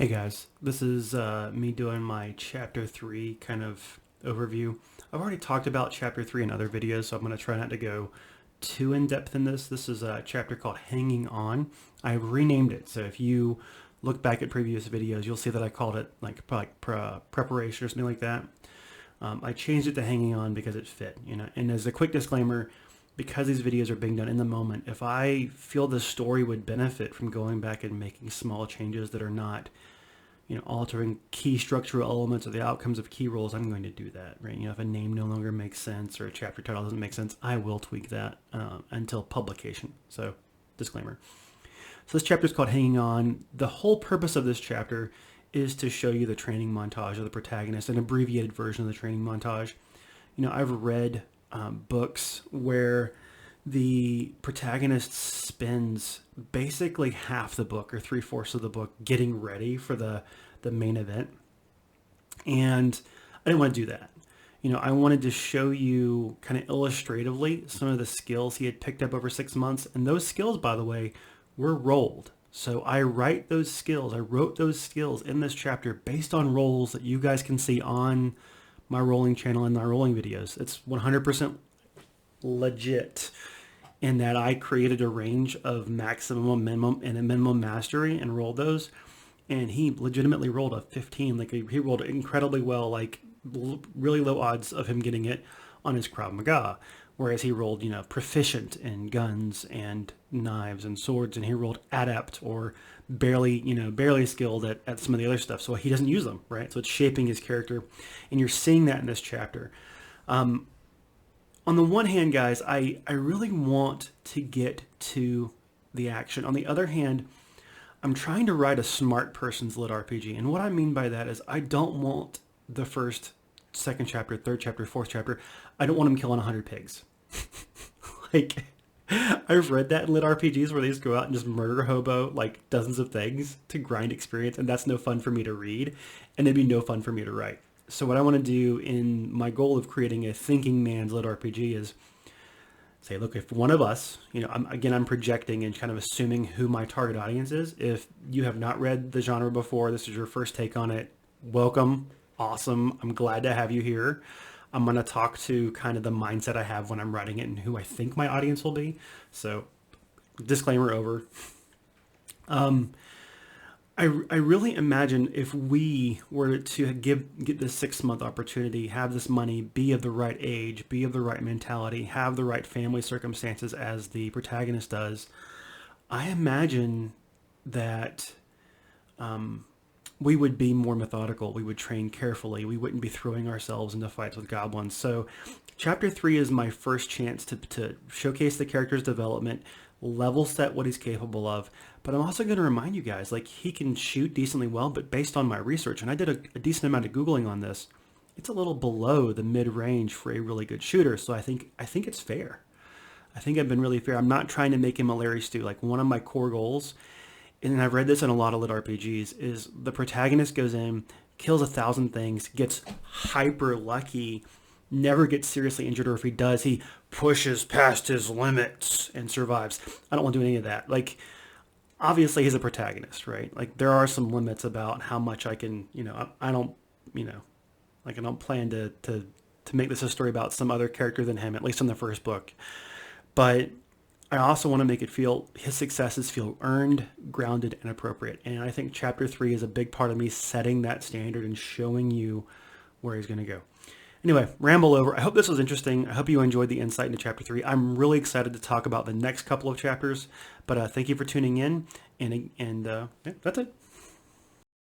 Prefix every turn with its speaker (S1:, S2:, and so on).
S1: Hey guys, this is me doing my chapter 3 kind of overview. I've already talked about chapter 3 in other videos, so I'm going to try not to go too in depth in this. This is a chapter called Hanging On. I've renamed it, so if you look back at previous videos, you'll see that I called it preparation or something like that. I changed it to Hanging On because it fit, And as a quick disclaimer, because these videos are being done in the moment, if I feel the story would benefit from going back and making small changes that are not, altering key structural elements or the outcomes of key roles, I'm going to do that, right? If a name no longer makes sense or a chapter title doesn't make sense, I will tweak that until publication. So, disclaimer. So this chapter is called Hanging On. The whole purpose of this chapter is to show you the training montage of the protagonist, an abbreviated version of the training montage. I've read books where the protagonist spends basically half the book or 3/4 of the book getting ready for the main event. And I didn't want to do that. I wanted to show you kind of illustratively some of the skills he had picked up over 6 months. And those skills, by the way, were rolled. So I wrote those skills in this chapter based on rolls that you guys can see on my rolling channel and my rolling videos. It's 100% legit in that I created a range of maximum, minimum, and a minimum mastery and rolled those. And he legitimately rolled a 15. Like he rolled incredibly well, like really low odds of him getting it on his Krav Maga. Whereas he rolled, proficient in guns and knives and swords, and he rolled adept or barely skilled at some of the other stuff. So he doesn't use them, right? So it's shaping his character, and you're seeing that in this chapter. On the one hand, guys, I really want to get to the action. On the other hand, I'm trying to write a smart person's LITRpg. And what I mean by that is I don't want the first, second chapter, third chapter, fourth chapter. I don't want him killing 100 pigs. Like, I've read that in LITRpgs where they just go out and just murder a hobo like dozens of things to grind experience. And that's no fun for me to read. And it'd be no fun for me to write. So what I want to do in my goal of creating a thinking man's LITRpg is say, look, if one of us, I'm projecting and kind of assuming who my target audience is. If you have not read the genre before, this is your first take on it, welcome, awesome. I'm glad to have you here. I'm going to talk to kind of the mindset I have when I'm writing it and who I think my audience will be. So disclaimer over. I really imagine if we were to get this 6-month opportunity, have this money, be of the right age, be of the right mentality, have the right family circumstances as the protagonist does, I imagine that we would be more methodical. We would train carefully. We wouldn't be throwing ourselves into fights with goblins. So chapter 3 is my first chance to showcase the character's development, level set what he's capable of. But I'm also going to remind you guys, like, he can shoot decently well, but based on my research, and I did a decent amount of Googling on this, it's a little below the mid-range for a really good shooter. So I think it's fair. I think I've been really fair. I'm not trying to make him a Larry Stu. Like, one of my core goals, and I've read this in a lot of LITRpgs, is the protagonist goes in, kills 1,000 things, gets hyper lucky, never gets seriously injured, or if he does, he pushes past his limits and survives. I don't want to do any of that. Like, obviously he's a protagonist, right? Like, there are some limits about how much I can, I don't plan to make this a story about some other character than him, at least in the first book. But I also want to make it feel, his successes feel earned, grounded, and appropriate. And I think chapter 3 is a big part of me setting that standard and showing you where he's going to go. Anyway, ramble over. I hope this was interesting. I hope you enjoyed the insight into chapter 3. I'm really excited to talk about the next couple of chapters, but thank you for tuning in, and yeah, that's it.